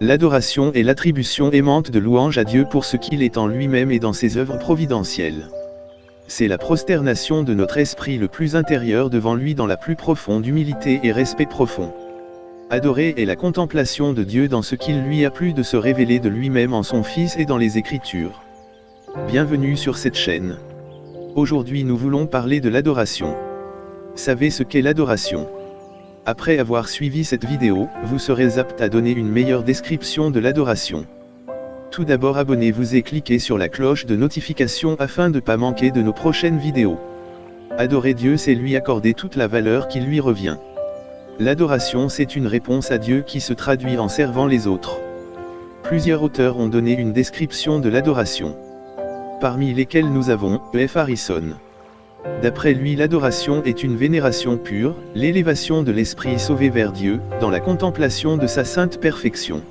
L'adoration est l'attribution aimante de louange à Dieu pour ce qu'il est en lui-même et dans ses œuvres providentielles. C'est la prosternation de notre esprit le plus intérieur devant lui dans la plus profonde humilité et respect profond. Adorer est la contemplation de Dieu dans ce qu'il lui a plu de se révéler de lui-même en son Fils et dans les Écritures. Bienvenue sur cette chaîne. Aujourd'hui nous voulons parler de l'adoration. Savez ce qu'est l'adoration? Après avoir suivi cette vidéo, vous serez apte à donner une meilleure description de l'adoration. Tout d'abord abonnez-vous et cliquez sur la cloche de notification afin de ne pas manquer de nos prochaines vidéos. Adorer Dieu, c'est lui accorder toute la valeur qui lui revient. L'adoration, c'est une réponse à Dieu qui se traduit en servant les autres. Plusieurs auteurs ont donné une description de l'adoration, parmi lesquels nous avons E.F. Harrison. D'après lui, l'adoration est une vénération pure, l'élévation de l'esprit sauvé vers Dieu, dans la contemplation de sa sainte perfection.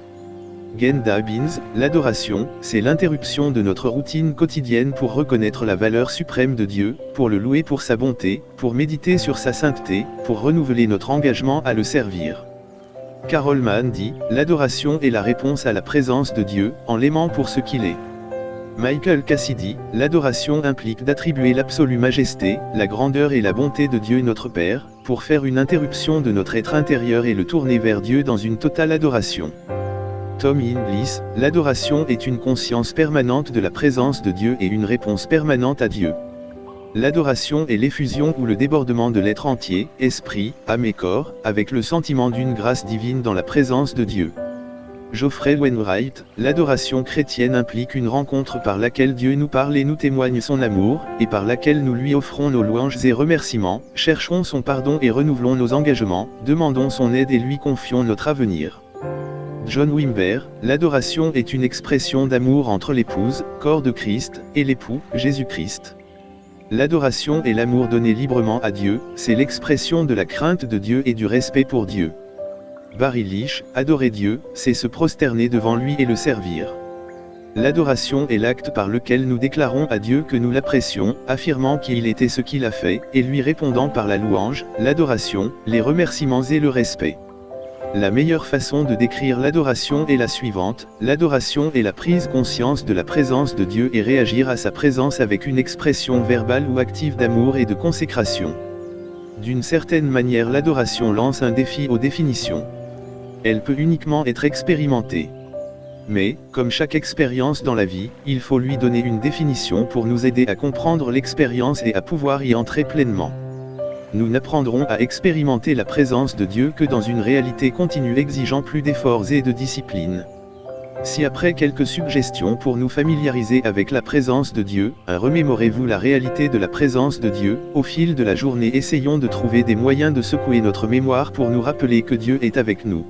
Genda Binns, l'adoration, c'est l'interruption de notre routine quotidienne pour reconnaître la valeur suprême de Dieu, pour le louer pour sa bonté, pour méditer sur sa sainteté, pour renouveler notre engagement à le servir. Carol Mann dit, l'adoration est la réponse à la présence de Dieu, en l'aimant pour ce qu'il est. Michael Cassidy, l'adoration implique d'attribuer l'absolue majesté, la grandeur et la bonté de Dieu notre Père, pour faire une interruption de notre être intérieur et le tourner vers Dieu dans une totale adoration. Tom Inglis, l'adoration est une conscience permanente de la présence de Dieu et une réponse permanente à Dieu. L'adoration est l'effusion ou le débordement de l'être entier, esprit, âme et corps, avec le sentiment d'une grâce divine dans la présence de Dieu. Geoffrey Wainwright, l'adoration chrétienne implique une rencontre par laquelle Dieu nous parle et nous témoigne son amour, et par laquelle nous lui offrons nos louanges et remerciements, cherchons son pardon et renouvelons nos engagements, demandons son aide et lui confions notre avenir. John Wimber, l'adoration est une expression d'amour entre l'épouse, corps de Christ, et l'époux, Jésus-Christ. L'adoration est l'amour donné librement à Dieu, c'est l'expression de la crainte de Dieu et du respect pour Dieu. Barry Leach, adorer Dieu, c'est se prosterner devant lui et le servir. L'adoration est l'acte par lequel nous déclarons à Dieu que nous l'apprécions, affirmant qu'il était ce qu'il a fait, et lui répondant par la louange, l'adoration, les remerciements et le respect. La meilleure façon de décrire l'adoration est la suivante, l'adoration est la prise conscience de la présence de Dieu et réagir à sa présence avec une expression verbale ou active d'amour et de consécration. D'une certaine manière, l'adoration lance un défi aux définitions. Elle peut uniquement être expérimentée. Mais, comme chaque expérience dans la vie, il faut lui donner une définition pour nous aider à comprendre l'expérience et à pouvoir y entrer pleinement. Nous n'apprendrons à expérimenter la présence de Dieu que dans une réalité continue exigeant plus d'efforts et de discipline. Si après quelques suggestions pour nous familiariser avec la présence de Dieu, remémorez-vous la réalité de la présence de Dieu, au fil de la journée essayons de trouver des moyens de secouer notre mémoire pour nous rappeler que Dieu est avec nous.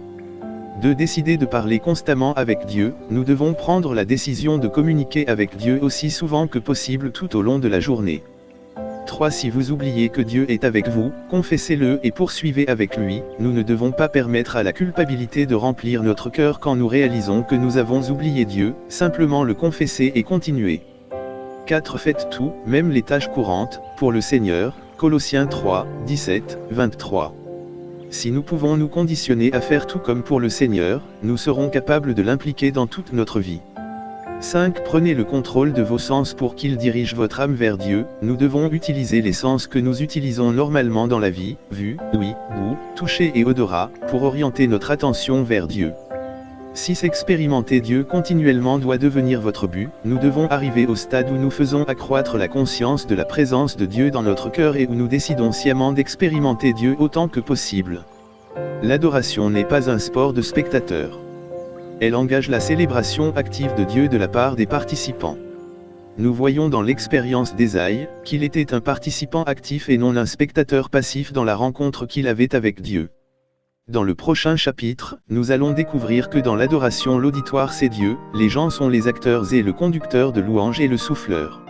De décider de parler constamment avec Dieu, nous devons prendre la décision de communiquer avec Dieu aussi souvent que possible tout au long de la journée. 3. Si vous oubliez que Dieu est avec vous, confessez-le et poursuivez avec lui, nous ne devons pas permettre à la culpabilité de remplir notre cœur quand nous réalisons que nous avons oublié Dieu, simplement le confesser et continuer. 4. Faites tout, même les tâches courantes, pour le Seigneur, Colossiens 3, 17, 23. Si nous pouvons nous conditionner à faire tout comme pour le Seigneur, nous serons capables de l'impliquer dans toute notre vie. 5. Prenez le contrôle de vos sens pour qu'ils dirigent votre âme vers Dieu, nous devons utiliser les sens que nous utilisons normalement dans la vie, vue, ouïe, goût, toucher et odorat, pour orienter notre attention vers Dieu. 6. Expérimenter Dieu continuellement doit devenir votre but, nous devons arriver au stade où nous faisons accroître la conscience de la présence de Dieu dans notre cœur et où nous décidons sciemment d'expérimenter Dieu autant que possible. L'adoration n'est pas un sport de spectateurs. Elle engage la célébration active de Dieu de la part des participants. Nous voyons dans l'expérience d'Ésaïe, qu'il était un participant actif et non un spectateur passif dans la rencontre qu'il avait avec Dieu. Dans le prochain chapitre, nous allons découvrir que dans l'adoration l'auditoire c'est Dieu, les gens sont les acteurs et le conducteur de louange et le souffleur.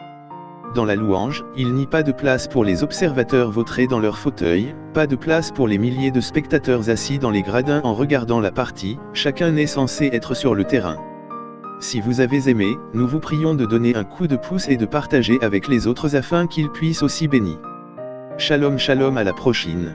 Dans la louange, il n'y a pas de place pour les observateurs vautrés dans leurs fauteuils, pas de place pour les milliers de spectateurs assis dans les gradins en regardant la partie, chacun est censé être sur le terrain. Si vous avez aimé, nous vous prions de donner un coup de pouce et de partager avec les autres afin qu'ils puissent aussi bénir. Shalom shalom, à la prochaine.